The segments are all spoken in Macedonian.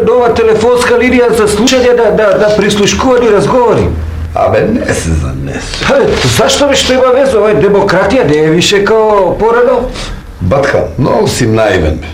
Нова телефонска линија за слушање да прислушкувани разговори. Абе, не се занесу. Зашто бе што има веза? Ова демократија не е више као порано? Батка, многу си наивен бе.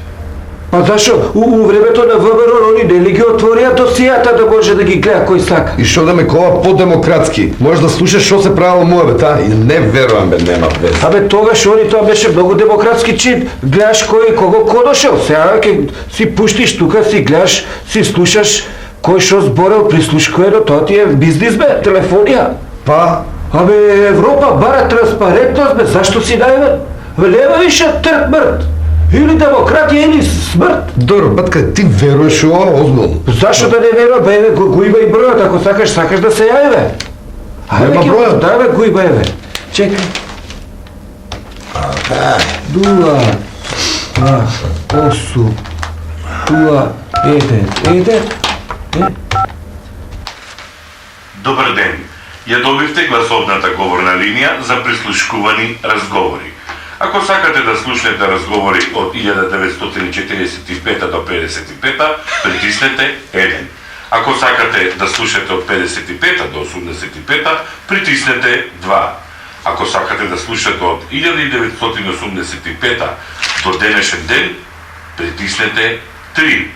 Па зашо? У времето на ВМРО они не ги отворија досијата да може да ги гледа кој сака. И шо да ме кова по-демократски? Можеш да слушаш шо се правило моје бе, И не верувам бе, нема веза. Абе тогаш они тоа беше многу демократски чин. Гледаш кој кого дошел. Сега ќе си пуштиш тука, си гледаш, си слушаш кој шо зборел, прислушкувано, тоа ти е бизнис бе, телефонија. Па? Абе Европа бара транспарентност бе, зашто си наивен? Абе нема више трт мрт. Или демократија, или смрт. Добро, батка, ти веруваш ова озбилно? Зашто да не верувам, бе, го има и бројот, ако сакаш да се јави, бе. Нема бројот? Да, бе, го има, бе. Чекай. Дуа, осу, дуа, еден. Добар ден. Ја добивте гласовната говорна линија за прислушкувани разговори. Ако сакате да слушнете разговори од 1945 до 55, притиснете 1. Ако сакате да слушате од 55 до 85, притиснете 2. Ако сакате да слушате од 1985 до денешен ден, притиснете 3.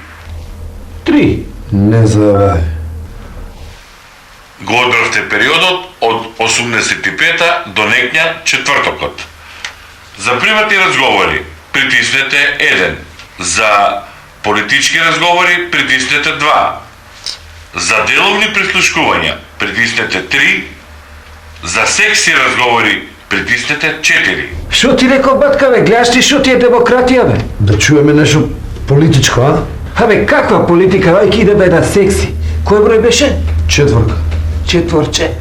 3. Не забави. Го одбравте периодот од 85 до некња четвртокот. За приватни разговори притиснете 1. За политички разговори притиснете 2. За деловни прислушкувања притиснете 3. За секси разговори притиснете 4. Шо ти рекол, батка, бе? Гледаш ти шо ти е демократија, бе? Да чуеме нешто политичко, а? Абе, каква политика? Ајки идеме на секси. Кој број беше? Четворче.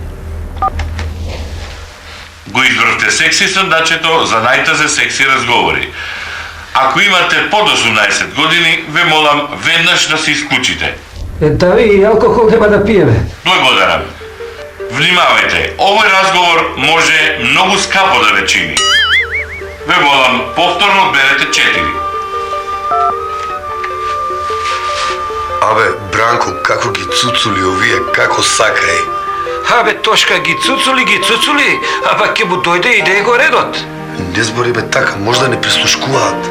Го избравте секси сондачето за најтазе секси разговори. Ако имате под 18 години, ве молам веднаш да се исклучите. Да ви алкохол нема да пиеме. Благодарам. Внимавајте, овој разговор може многу скапо да ве чини. Ве молам повторно берете 4. Абе, Бранко, како ги цуцули овие, како сакај. Абе, Тошка, ги цуцули, ама ќе му дојде и да е го редот. Не збори бе така, може да не прислушкуваат.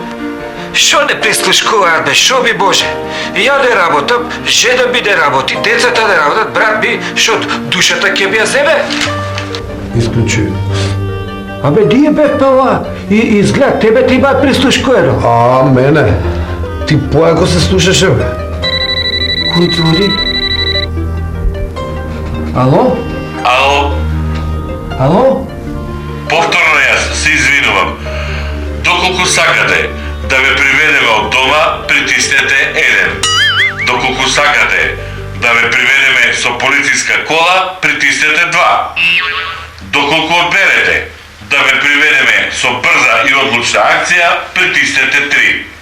Шо не прислушкуваат, бе, шо би Боже? Ја не работам, жена ми не работи, децата не работат, брат ми, шо душата ќе ми ја земе? Исклучи. Абе, ние бе пала и изглед, тебе ти има прислушкувано. А, мене? Ти појако се слушаше, бе? Кој звони? Ало? Ало? Повторно јас се извинувам. Доколку сакате да ве приведеме од дома, притиснете 1. Доколку сакате да ве приведеме со полициска кола, притиснете 2. Доколку одберете да ве приведеме со брза и одлучна акција, притиснете 3.